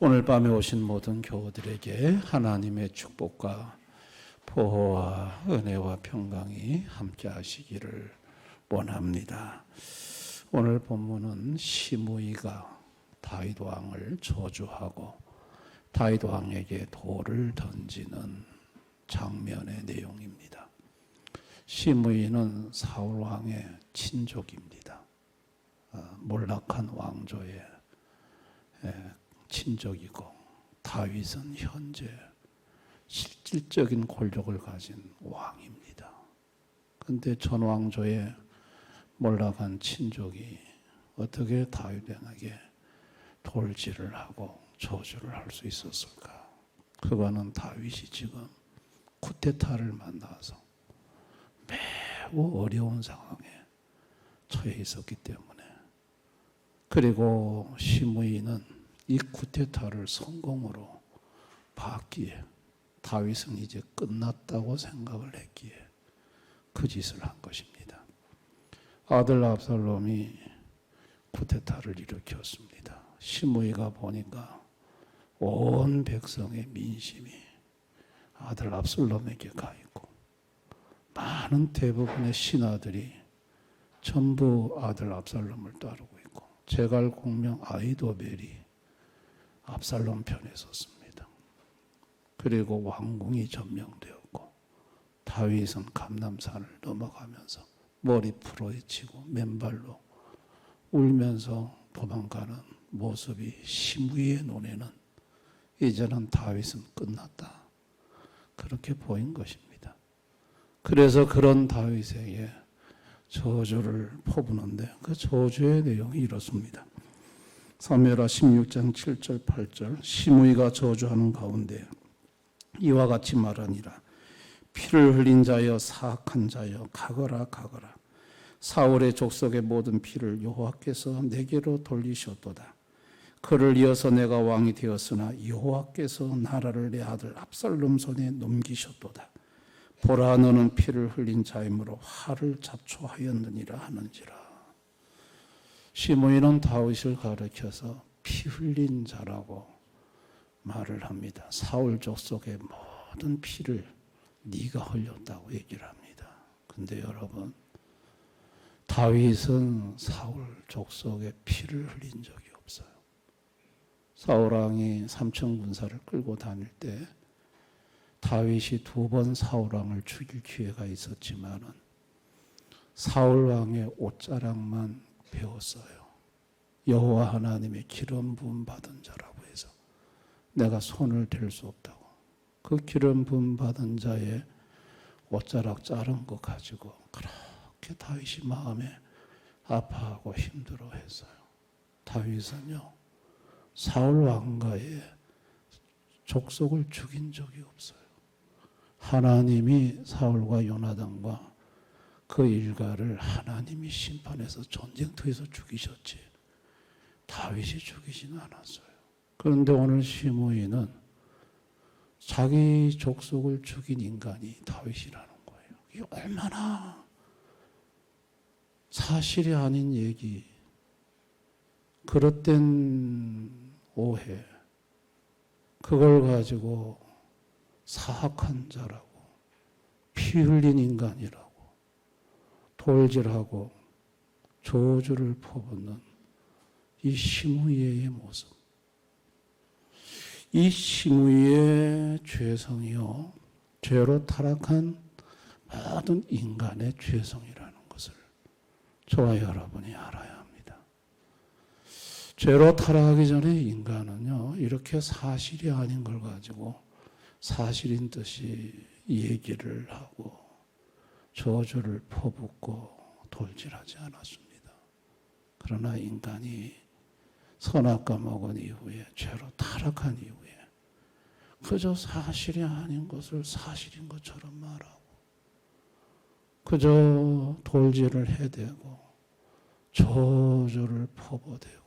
오늘 밤에 오신 모든 교우들에게 하나님의 축복과 보호와 은혜와 평강이 함께 하시기를 원합니다. 오늘 본문은 시므이가 다윗 왕을 저주하고 다윗 왕에게 돌을 던지는 장면의 내용입니다. 시므이는 사울 왕의 친족입니다. 몰락한 왕조의 친족이고 다윗은 현재 실질적인 권력을 가진 왕입니다. 그런데 전 왕조의 몰락한 친족이 어떻게 다윗에게 돌질을 하고 저주를 할 수 있었을까? 그거는 다윗이 지금 쿠데타를 만나서 매우 어려운 상황에 처해 있었기 때문에, 그리고 시므이는 이 쿠데타를 성공으로 봤기에 다윗은 이제 끝났다고 생각을 했기에 그 짓을 한 것입니다. 아들 압살롬이 쿠데타를 일으켰습니다. 시므이가 보니까 온 백성의 민심이 아들 압살롬에게 가 있고 많은 대부분의 신하들이 전부 아들 압살롬을 따르고 있고 제갈 공명 아히도벨이 압살롬 편에 섰습니다. 그리고 왕궁이 점령되었고 다윗은 감람산을 넘어가면서 머리 풀어헤치고 맨발로 울면서 도망가는 모습이 시므이의 눈에는 이제는 다윗은 끝났다, 그렇게 보인 것입니다. 그래서 그런 다윗에게 저주를 퍼부는데 그 저주의 내용이 이렇습니다. 사무엘하 16장 7절 8절 시므이가 저주하는 가운데 이와 같이 말하니라. 피를 흘린 자여 사악한 자여 가거라 가거라. 사울의 족속의 모든 피를 여호와께서 내게로 돌리셨도다. 그를 이어서 내가 왕이 되었으나 여호와께서 나라를 내 아들 압살롬 손에 넘기셨도다. 보라, 너는 피를 흘린 자이므로 화를 자초하였느니라 하는지라. 시므이는 다윗을 가리켜서 피 흘린 자라고 말을 합니다. 사울 족속의 모든 피를 네가 흘렸다고 얘기를 합니다. 근데 여러분, 다윗은 사울 족속의 피를 흘린 적이 없어요. 사울 왕이 삼천 군사를 끌고 다닐 때 다윗이 2번 사울 왕을 죽일 기회가 있었지만은 사울 왕의 옷자락만 배웠어요. 여호와 하나님의 기름 부음 받은 자라고 해서 내가 손을 댈 수 없다고. 그 기름 부음 받은 자의 옷자락 자른 거 가지고 그렇게 다윗이 마음에 아파하고 힘들어했어요. 다윗은요, 사울 왕가의 족속을 죽인 적이 없어요. 하나님이 사울과 요나단과 그 일가를 하나님이 심판해서 전쟁터에서 죽이셨지 다윗이 죽이지는 않았어요. 그런데 오늘 시므이는 자기 족속을 죽인 인간이 다윗이라는 거예요. 이게 얼마나 사실이 아닌 얘기, 그릇된 오해, 그걸 가지고 사악한 자라고, 피 흘린 인간이라고 돌질하고 저주를 퍼붓는 이 시므이의 모습. 이 시므이의 죄성이요, 죄로 타락한 모든 인간의 죄성이라는 것을 저와 여러분이 알아야 합니다. 죄로 타락하기 전에 인간은요, 이렇게 사실이 아닌 걸 가지고 사실인 듯이 얘기를 하고 저주를 퍼붓고 돌질하지 않았습니다. 그러나 인간이 선악과 먹은 이후에, 죄로 타락한 이후에 그저 사실이 아닌 것을 사실인 것처럼 말하고 그저 돌질을 해대고 저주를 퍼부대고,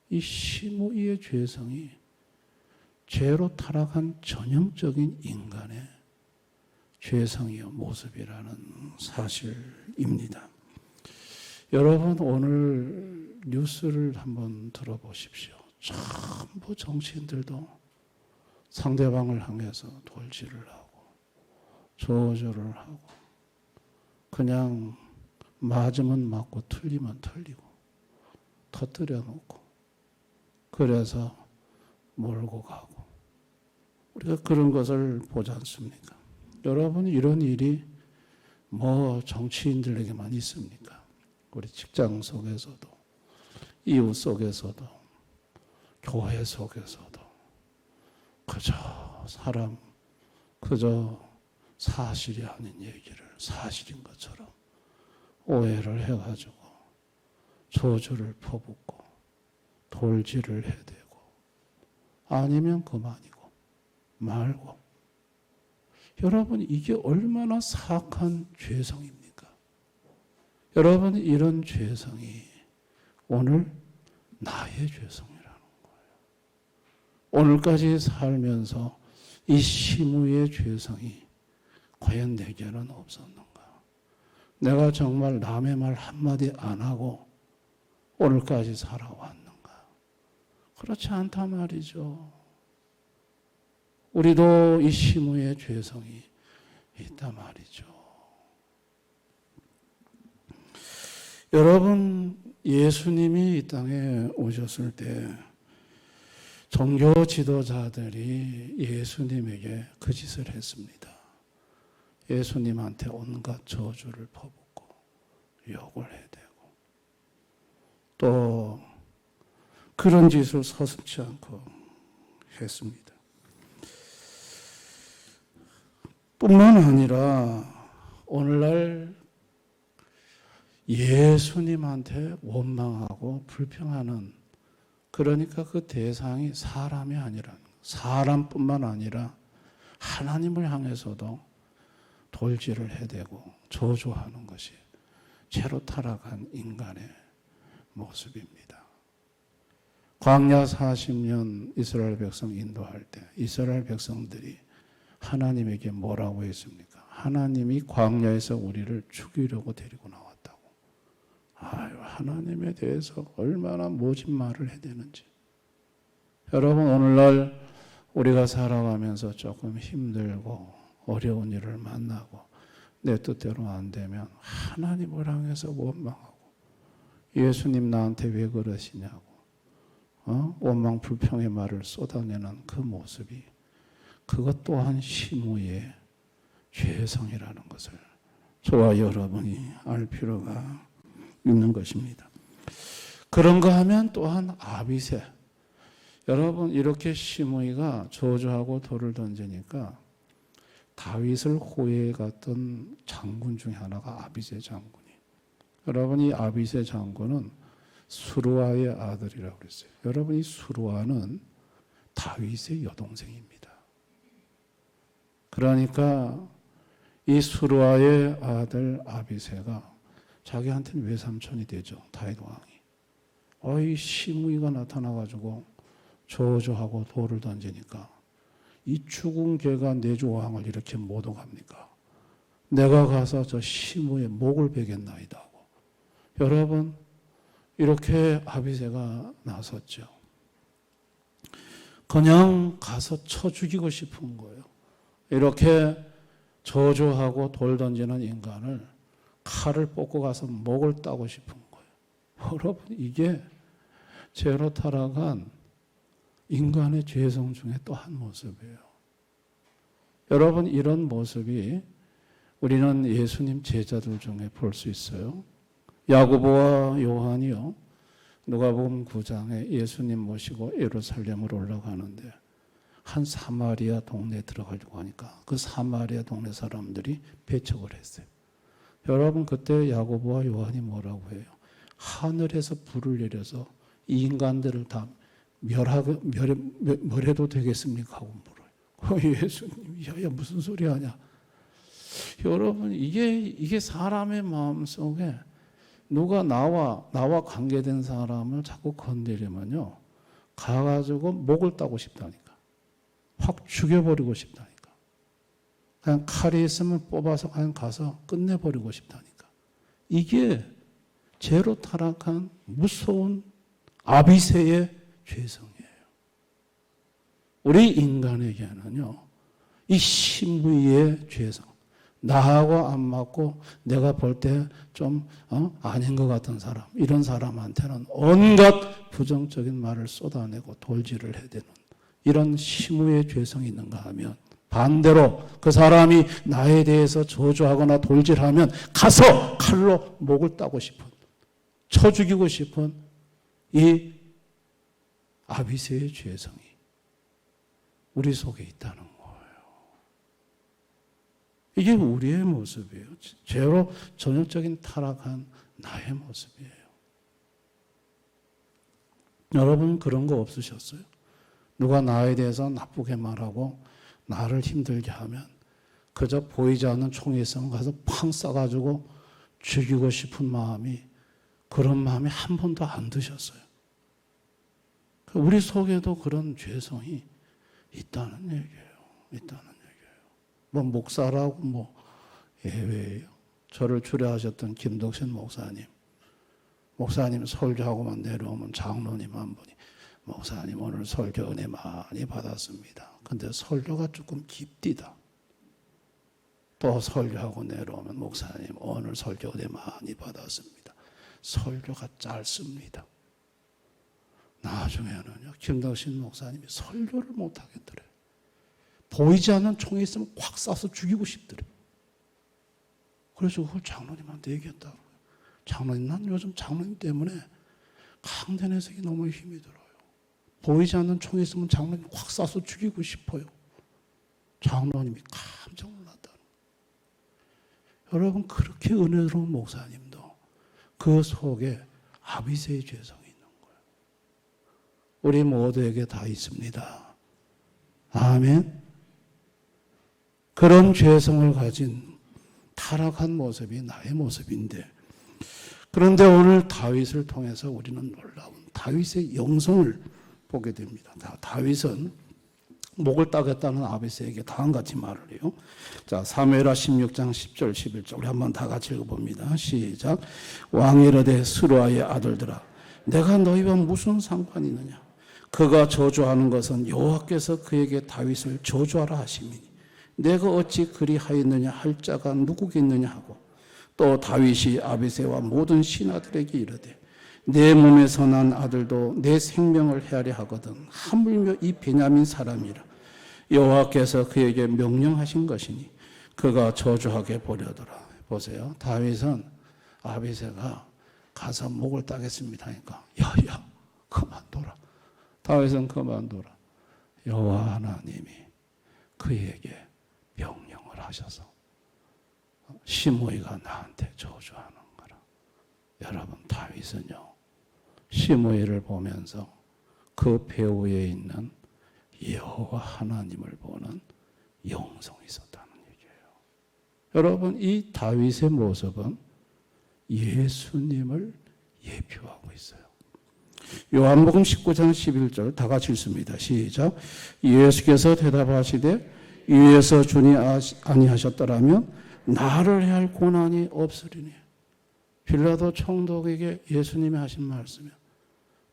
이 시므이의 죄성이 죄로 타락한 전형적인 인간의 죄성이요 모습이라는 사실입니다. 여러분 오늘 뉴스를 한번 들어보십시오. 전부 정치인들도 상대방을 향해서 돌질을 하고 조절을 하고 그냥 맞으면 맞고 틀리면 틀리고 터뜨려 놓고 그래서 몰고 가고 우리가 그런 것을 보지 않습니까? 여러분 이런 일이 뭐 정치인들에게만 있습니까? 우리 직장 속에서도 이웃 속에서도 교회 속에서도 그저 사람 그저 사실이 아닌 얘기를 사실인 것처럼 오해를 해가지고 조주를 퍼붓고 돌질을 해대고 아니면 그만이고 말고 여러분 이게 얼마나 사악한 죄성입니까? 여러분 이런 죄성이 오늘 나의 죄성이라는 거예요. 오늘까지 살면서 이 심우의 죄성이 과연 내게는 없었는가? 내가 정말 남의 말 한마디 안 하고 오늘까지 살아왔는가? 그렇지 않단 말이죠. 우리도 이 심우의 죄성이 있단 말이죠. 여러분, 예수님이 이 땅에 오셨을 때 종교 지도자들이 예수님에게 그 짓을 했습니다. 예수님한테 온갖 저주를 퍼붓고 욕을 해대고 또 그런 짓을 서슴지 않고 했습니다. 뿐만 아니라 오늘날 예수님한테 원망하고 불평하는 그러니까 그 대상이 사람이 아니라 사람뿐만 아니라 하나님을 향해서도 돌질을 해대고 저주하는 것이 죄로 타락한 인간의 모습입니다. 광야 40년 이스라엘 백성 인도할 때 이스라엘 백성들이 하나님에게 뭐라고 했습니까? 하나님이 광야에서 우리를 죽이려고 데리고 나왔다고. 아유, 하나님에 대해서 얼마나 모진 말을 해대는지. 여러분 오늘날 우리가 살아가면서 조금 힘들고 어려운 일을 만나고 내 뜻대로 안 되면 하나님을 향해서 원망하고 예수님 나한테 왜 그러시냐고 원망 불평의 말을 쏟아내는 그 모습이 그것 또한 심우의 죄성이라는 것을 저와 여러분이 알 필요가 있는 것입니다. 그런가 하면 또한 아비새. 여러분 이렇게 시므이가 저주하고 돌을 던지니까 다윗을 호위해갔던 장군 중에 하나가 아비새 장군이. 여러분 이 아비새 장군은 수르아의 아들이라고 그랬어요. 여러분 이 수르아는 다윗의 여동생입니다. 그러니까 이 수르아의 아들 아비새가 자기한테는 외삼촌이 되죠. 다윗 왕이. 이 시므이가 나타나가지고 저주하고 돌을 던지니까 이 죽은 개가 내주 왕을 이렇게 못 오갑니까? 내가 가서 저 시므의 목을 베겠나이다 하고. 여러분 이렇게 아비새가 나섰죠. 그냥 가서 쳐 죽이고 싶은 거예요. 이렇게 저주하고 돌 던지는 인간을 칼을 뽑고 가서 목을 따고 싶은 거예요. 여러분 이게 죄로 타락한 인간의 죄성 중에 또 한 모습이에요. 여러분 이런 모습이 우리는 예수님 제자들 중에 볼 수 있어요. 야고보와 요한이요. 누가복음 9장에 예수님 모시고 예루살렘으로 올라가는데 한 사마리아 동네에 들어가려고 하니까 그 사마리아 동네 사람들이 배척을 했어요. 여러분 그때 야고보와 요한이 뭐라고 해요? 하늘에서 불을 내려서 이 인간들을 다 멸해도 되겠습니까? 하고 물어요. 예수님, 야 무슨 소리 하냐? 여러분 이게 사람의 마음 속에 누가 나와 관계된 사람을 자꾸 건드리면요, 가가지고 목을 따고 싶다니까, 확 죽여버리고 싶다니까. 그냥 칼이 있으면 뽑아서 그냥 가서 끝내버리고 싶다니까. 이게 죄로 타락한 무서운 아비새의 죄성이에요. 우리 인간에게는요, 이 심의의 죄성, 나하고 안 맞고 내가 볼 때 좀 아닌 것 같은 사람, 이런 사람한테는 온갖 부정적인 말을 쏟아내고 돌질을 해야 되는 이런 심의의 죄성이 있는가 하면, 반대로 그 사람이 나에 대해서 저주하거나 돌질하면 가서 칼로 목을 따고 싶은, 쳐 죽이고 싶은 이 아비새의 죄성이 우리 속에 있다는 거예요. 이게 우리의 모습이에요. 죄로 전형적인 타락한 나의 모습이에요. 여러분 그런 거 없으셨어요? 누가 나에 대해서 나쁘게 말하고 나를 힘들게 하면 그저 보이지 않는 총이 있으면 가서 팡 쏴가지고 죽이고 싶은 마음이, 그런 마음이 한 번도 안 드셨어요? 우리 속에도 그런 죄성이 있다는 얘기예요. 있다는 얘기예요. 뭐 목사라고 예외예요. 저를 주례하셨던 김덕신 목사님 설교하고만 내려오면 장로님 한 분이, 목사님 오늘 설교 은혜 많이 받았습니다. 근데 설교가 조금 깊디다. 또 설교하고 내려오면 목사님 오늘 설교 은혜 많이 받았습니다. 설교가 짧습니다. 나중에는요, 김덕신 목사님이 설교를 못하겠더래요. 보이지 않는 총이 있으면 확 쏴서 죽이고 싶더래요. 그래서 그걸 장로님한테 얘기했다고요. 장로님, 난 요즘 장로님 때문에 강대내색이 너무 힘이 들어요. 보이지 않는 총이 있으면 장로님 확 쏴서 죽이고 싶어요. 장로님이 깜짝 놀랐다는 거예요. 여러분, 그렇게 은혜로운 목사님도 그 속에 아비새의 죄성이 있는 거예요. 우리 모두에게 다 있습니다. 아멘. 그런 죄성을 가진 타락한 모습이 나의 모습인데, 그런데 오늘 다윗을 통해서 우리는 놀라운 다윗의 영성을 보게 됩니다. 다윗은 목을 따겠다는 아비새에게 다음과 같이 말을 해요. 자, 사무엘하 16장 10절 11절 우리 한번 다 같이 읽어봅니다. 시작. 왕이 이르되 스루아의 아들들아, 내가 너희와 무슨 상관이 있느냐? 그가 저주하는 것은 여호와께서 그에게 다윗을 저주하라 하심이니 내가 어찌 그리하였느냐 할 자가 누구겠느냐 하고, 또 다윗이 아비새와 모든 신하들에게 이르되 내 몸에서 난 아들도 내 생명을 헤아려 하거든 하물며 이 베냐민 사람이라. 여호와께서 그에게 명령하신 것이니 그가 저주하게 보려더라. 보세요. 다윗은 아비새가 가서 목을 따겠습니다 하니까 야야 그만둬라. 다윗은 그만둬라. 여호와 하나님이 그에게 명령을 하셔서 시므이가 나한테 저주하는 거라. 여러분, 다윗은요, 시므이를 보면서 그 배후에 있는 여호와 하나님을 보는 영성이 있었다는 얘기예요. 여러분, 이 다윗의 모습은 예수님을 예표하고 있어요. 요한복음 19장 11절 다 같이 읽습니다. 시작. 예수께서 대답하시되 위에서 주니 아니하셨더라면 나를 해할 고난이 없으리니. 빌라도 총독에게 예수님이 하신 말씀이에요.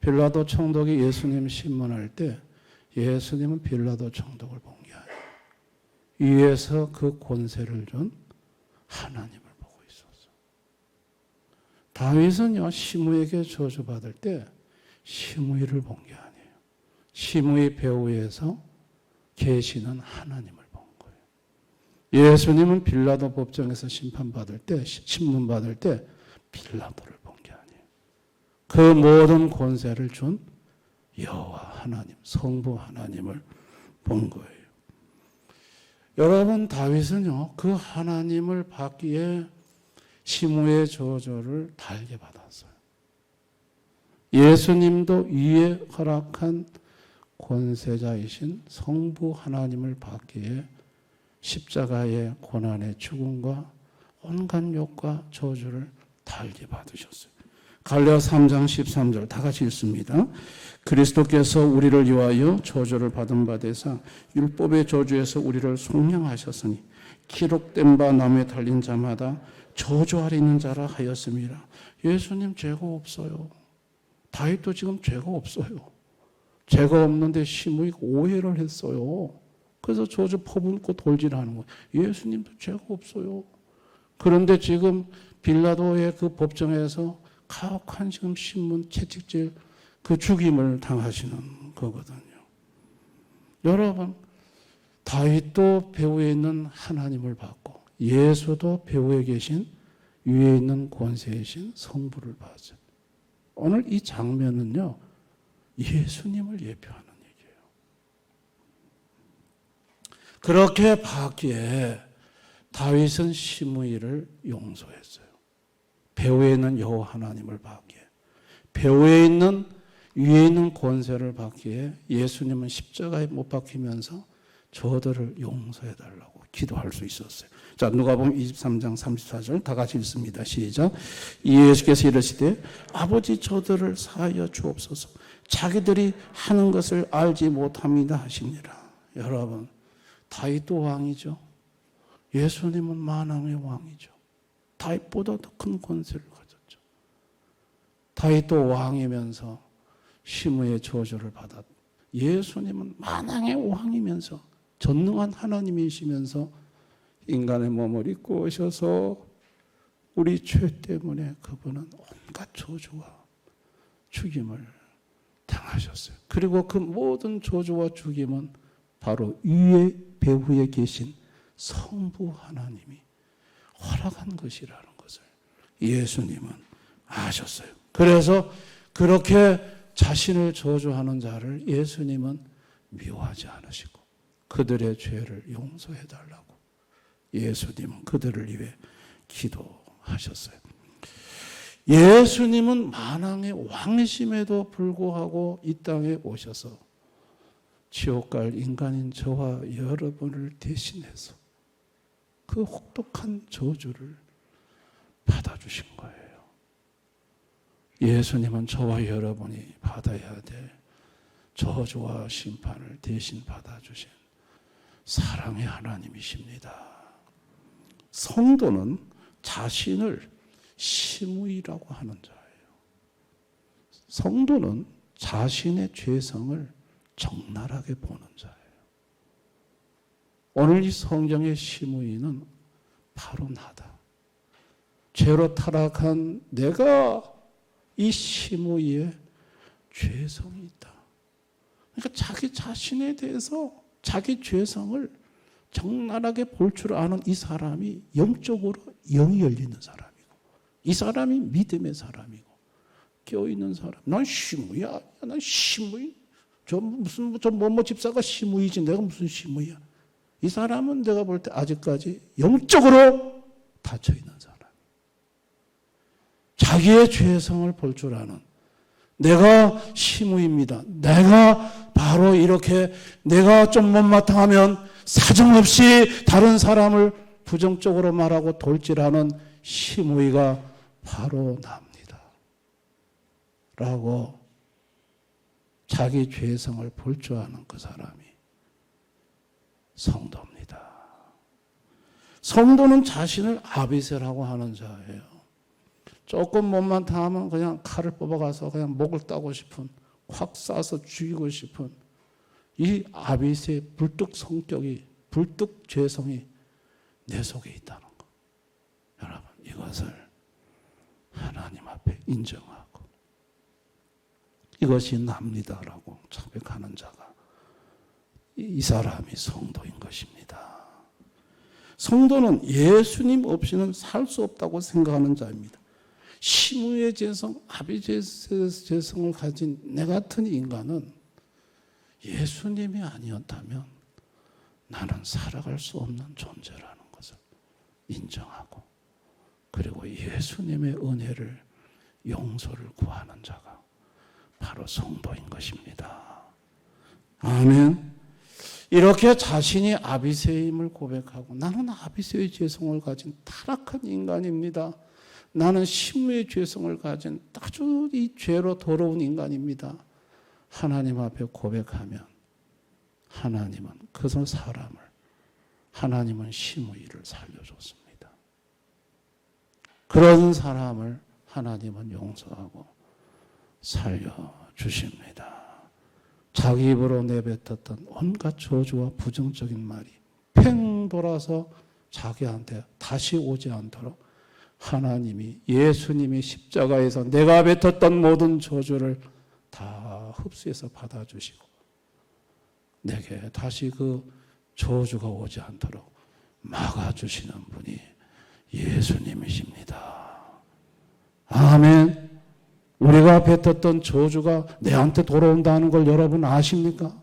빌라도 총독이 예수님 신문할 때 예수님은 빌라도 총독을 본 게 아니에요. 위에서 그 권세를 준 하나님을 보고 있었어요. 다윗은요, 시므에게 저주받을 때 시므이를 본 게 아니에요. 시므이 배후에서 계시는 하나님을 본 거예요. 예수님은 빌라도 법정에서 심판받을 때, 신문받을 때 빌라도를 본 게 아니에요. 그 모든 권세를 준 여호와 하나님, 성부 하나님을 본 거예요. 여러분, 다윗은요, 그 하나님을 받기에 시므의 저주를 달게 받았어요. 예수님도 위에 허락한 권세자이신 성부 하나님을 받기에 십자가의 고난의 죽음과 온갖 욕과 저주를 달게 받으셨어요. 갈라디아 3장 13절 다 같이 읽습니다. 그리스도께서 우리를 위하여 저주를 받은 바 되사 율법의 저주에서 우리를 속량하셨으니 기록된 바 나무에 달린 자마다 저주 아래 있는 자라 하였습니다. 예수님 죄가 없어요. 다윗도 지금 죄가 없어요. 죄가 없는데 시므이가 오해를 했어요. 그래서 저주 퍼붓고 돌질하는 거예요. 예수님도 죄가 없어요. 그런데 지금 빌라도의 그 법정에서 가혹한 지금 신문 채찍질 그 죽임을 당하시는 거거든요. 여러분, 다윗도 배후에 있는 하나님을 받고 예수도 배후에 계신 위에 있는 권세이신 성부를 받죠. 오늘 이 장면은요, 예수님을 예표하는 얘기예요. 그렇게 받기에 다윗은 시므이를 용서했어요. 배후에 있는 여호와 하나님을 받기에, 배후에 있는 위에 있는 권세를 받기에 예수님은 십자가에 못 박히면서 저들을 용서해 달라고 기도할 수 있었어요. 자, 누가복음 23장 34절 다 같이 읽습니다. 시작. 예수께서 이르시되 아버지 저들을 사하여 주옵소서. 자기들이 하는 것을 알지 못합니다 하시니라. 여러분, 다윗도 왕이죠. 예수님은 만왕의 왕이죠. 다윗보다 더 큰 권세를 가졌죠. 다윗도 왕이면서 시므의 저주를 받았. 예수님은 만왕의 왕이면서 전능한 하나님이시면서 인간의 몸을 입고 오셔서 우리 죄 때문에 그분은 온갖 저주와 죽임을 당하셨어요. 그리고 그 모든 저주와 죽임은 바로 위에 배후에 계신 성부 하나님이 허락한 것이라는 것을 예수님은 아셨어요. 그래서 그렇게 자신을 저주하는 자를 예수님은 미워하지 않으시고 그들의 죄를 용서해 달라고 예수님은 그들을 위해 기도하셨어요. 예수님은 만왕의 왕이심에도 불구하고 이 땅에 오셔서 지옥 갈 인간인 저와 여러분을 대신해서 그 혹독한 저주를 받아주신 거예요. 예수님은 저와 여러분이 받아야 될 저주와 심판을 대신 받아주신 사랑의 하나님이십니다. 성도는 자신을 시므이라고 하는 자예요. 성도는 자신의 죄성을 적나라하게 보는 자예요. 오늘 이 성경의 시므이는 바로 나다. 죄로 타락한 내가 이 시므이의 죄성이 있다. 그러니까 자기 자신에 대해서 자기 죄성을 적나라하게 볼 줄 아는 이 사람이 영적으로 영이 열리는 사람이고, 이 사람이 믿음의 사람이고, 깨어있는 사람. 난 시므이야. 난 시므이. 저 뭐뭐 집사가 시므이지 내가 무슨 시므이야. 이 사람은 내가 볼 때 아직까지 영적으로 닫혀있는 사람. 자기의 죄성을 볼 줄 아는, 내가 시므입니다. 내가 바로 이렇게 내가 좀 못마땅하면 사정없이 다른 사람을 부정적으로 말하고 돌질하는 시므이가 바로 납니다. 라고 자기 죄성을 볼 줄 아는 그 사람이 성도입니다. 성도는 자신을 아비세라고 하는 자예요. 조금 못마땅하면 그냥 칼을 뽑아가서 그냥 목을 따고 싶은, 확 쏴서 죽이고 싶은 이 아비세의 불뚝 성격이, 불뚝 죄성이 내 속에 있다는 거. 여러분, 이것을 하나님 앞에 인정하고 이것이 납니다라고 자백하는 자가 이 사람이 성도인 것입니다. 성도는 예수님 없이는 살 수 없다고 생각하는 자입니다. 시므의 죄성, 아비의 죄성을 가진 내 같은 인간은 예수님이 아니었다면 나는 살아갈 수 없는 존재라는 것을 인정하고, 그리고 예수님의 은혜를, 용서를 구하는 자가 바로 성도인 것입니다. 아멘. 이렇게 자신이 아비새임을 고백하고, 나는 아비새의 죄성을 가진 타락한 인간입니다. 나는 시므의 죄성을 가진 아주 이 죄로 더러운 인간입니다. 하나님 앞에 고백하면 하나님은 그 사람을 하나님은 시므이를 살려줬습니다. 그런 사람을 하나님은 용서하고 살려주십니다. 자기 입으로 내뱉었던 온갖 저주와 부정적인 말이 팽 돌아서 자기한테 다시 오지 않도록 하나님이, 예수님이 십자가에서 내가 뱉었던 모든 저주를 다 흡수해서 받아주시고 내게 다시 그 저주가 오지 않도록 막아주시는 분이 예수님이십니다. 아멘. 우리가 뱉었던 저주가 내한테 돌아온다는 걸 여러분 아십니까?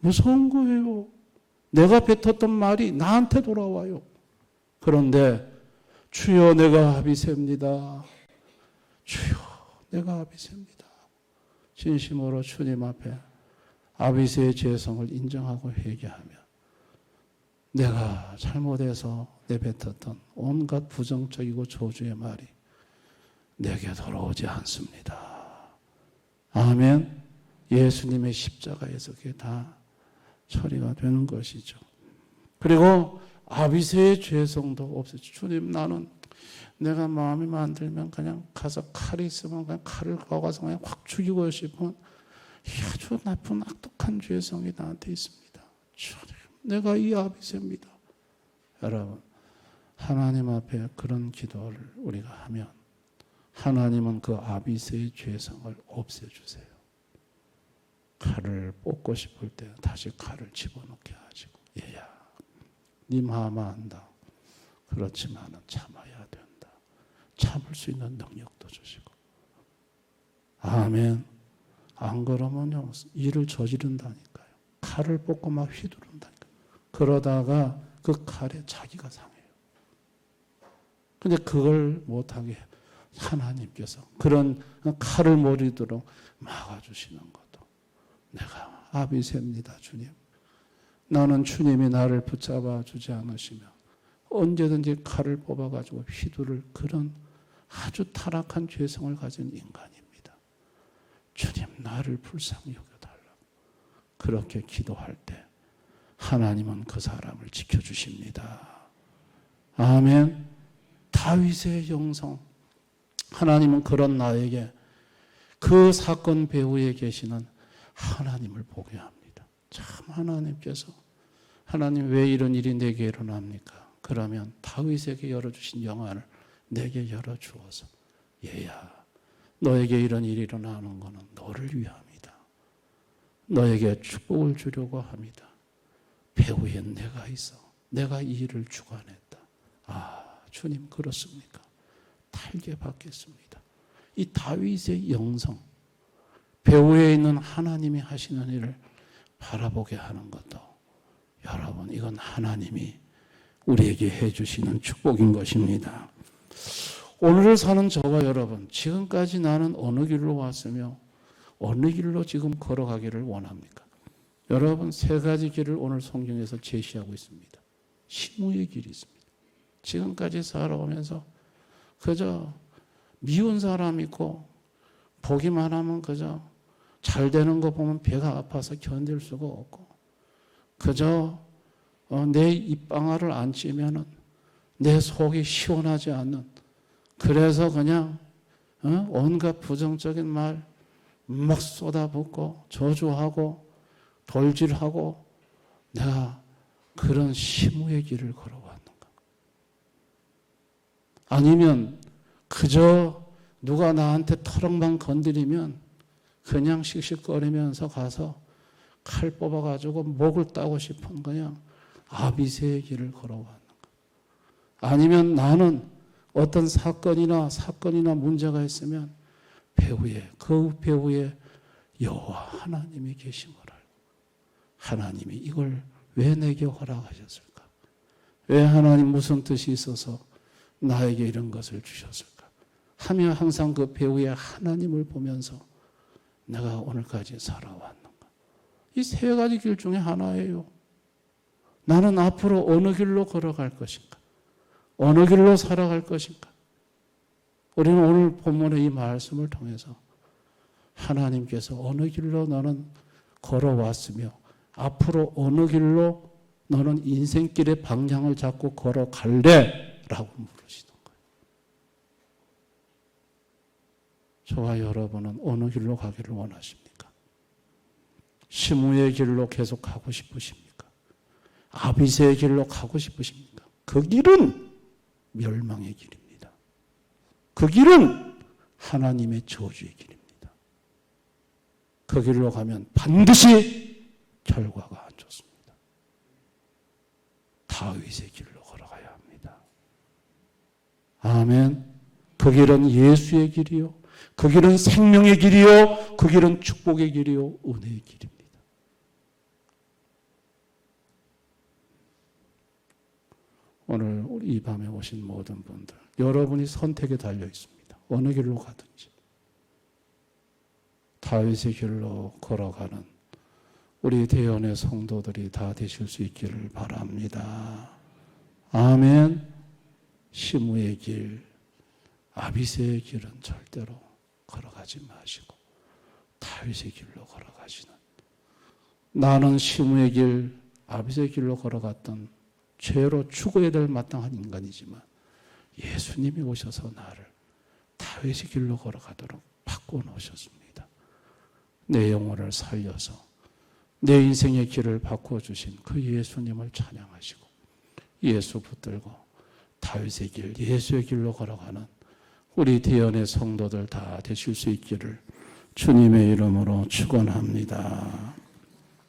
무서운 거예요. 내가 뱉었던 말이 나한테 돌아와요. 그런데 주여 내가 아비새입니다. 주여 내가 아비새입니다. 진심으로 주님 앞에 아비새의 죄성을 인정하고 회개하며 내가 잘못해서 내뱉었던 온갖 부정적이고 저주의 말이 내게 돌아오지 않습니다. 아멘. 예수님의 십자가에서 그게 다 처리가 되는 것이죠. 그리고 아비새의 죄성도 없어요. 주님, 나는 내가 마음이 만들면 그냥 가서 칼이 있으면 그냥 칼을 꺼가서 그냥 확 죽이고 싶은 아주 나쁜 악독한 죄성이 나한테 있습니다. 주님, 내가 이 아비새입니다. 여러분, 하나님 앞에 그런 기도를 우리가 하면 하나님은 그 아비새의 죄성을 없애주세요. 칼을 뽑고 싶을 때 다시 칼을 집어넣게 하시고, 얘야, 네 마음 안다. 그렇지만은 참아야 된다. 참을 수 있는 능력도 주시고. 아멘. 안 그러면요, 일을 저지른다니까요. 칼을 뽑고 막 휘두른다니까요. 그러다가 그 칼에 자기가 상해요. 근데 그걸 못하게 하나님께서 그런 칼을 모리도록 막아주시는 것도 내가 아비새입니다, 주님. 나는 주님이 나를 붙잡아 주지 않으시면 언제든지 칼을 뽑아가지고 휘두를 그런 아주 타락한 죄성을 가진 인간입니다. 주님, 나를 불쌍히 여겨달라고 그렇게 기도할 때 하나님은 그 사람을 지켜주십니다. 아멘. 다윗의 영성, 하나님은 그런 나에게 그 사건 배후에 계시는 하나님을 보게 합니다. 참 하나님께서, 하나님 왜 이런 일이 내게 일어납니까? 그러면 다윗에게 열어주신 영안을 내게 열어주어서, 얘야, 너에게 이런 일이 일어나는 것은 너를 위함이다. 너에게 축복을 주려고 합니다. 배후에 내가 있어. 내가 이 일을 주관했다. 아, 주님 그렇습니까? 달게 받겠습니다. 이 다윗의 영성, 배후에 있는 하나님이 하시는 일을 바라보게 하는 것도 여러분, 이건 하나님이 우리에게 해주시는 축복인 것입니다. 오늘을 사는 저와 여러분, 지금까지 나는 어느 길로 왔으며 어느 길로 지금 걸어가기를 원합니까? 여러분, 세 가지 길을 오늘 성경에서 제시하고 있습니다. 시므의 길이 있습니다. 지금까지 살아오면서 그저 미운 사람 있고 보기만 하면 그저 잘 되는 거 보면 배가 아파서 견딜 수가 없고, 그저 내 입방아를 안 찌면은 내 속이 시원하지 않는, 그래서 그냥 온갖 부정적인 말 막 쏟아붓고 저주하고 돌질하고 내가 그런 시므의 길을 걸어왔는가? 아니면 그저 누가 나한테 터럭만 건드리면 그냥 씩씩거리면서 가서 칼 뽑아가지고 목을 따고 싶은 그냥 아비새의 길을 걸어왔는가? 아니면 나는 어떤 사건이나 문제가 있으면 그 배후에 여호와 하나님이 계심을 알고, 하나님이 이걸 왜 내게 허락하셨을까? 왜 하나님 무슨 뜻이 있어서 나에게 이런 것을 주셨을까? 하며 항상 그 배후에 하나님을 보면서 내가 오늘까지 살아왔는가? 이 세 가지 길 중에 하나예요. 나는 앞으로 어느 길로 걸어갈 것인가? 어느 길로 살아갈 것인가? 우리는 오늘 본문의 이 말씀을 통해서 하나님께서 어느 길로 너는 걸어왔으며 앞으로 어느 길로 너는 인생길의 방향을 잡고 걸어갈래? 라고 물으시는 거예요. 저와 여러분은 어느 길로 가기를 원하십니까? 시므의 길로 계속 가고 싶으십니까? 아비새의 길로 가고 싶으십니까? 그 길은 멸망의 길입니다. 그 길은 하나님의 저주의 길입니다. 그 길로 가면 반드시 결과가 안 좋습니다. 다윗의 길로 걸어가야 합니다. 아멘. 그 길은 예수의 길이요, 그 길은 생명의 길이요, 그 길은 축복의 길이요, 은혜의 길입니다. 오늘 이 밤에 오신 모든 분들, 여러분이 선택에 달려 있습니다. 어느 길로 가든지. 다윗의 길로 걸어가는 우리 대연의 성도들이 다 되실 수 있기를 바랍니다. 아멘. 시므의 길, 아비새의 길은 절대로 걸어가지 마시고 다윗의 길로 걸어가시는, 나는 시므의 길, 아비새의 길로 걸어갔던 죄로 죽어야 될 마땅한 인간이지만 예수님이 오셔서 나를 다윗의 길로 걸어가도록 바꿔놓으셨습니다. 내 영혼을 살려서 내 인생의 길을 바꿔주신 그 예수님을 찬양하시고 예수 붙들고 다윗의 길, 예수의 길로 걸어가는 우리 대연의 성도들 다 되실 수 있기를 주님의 이름으로 축원합니다.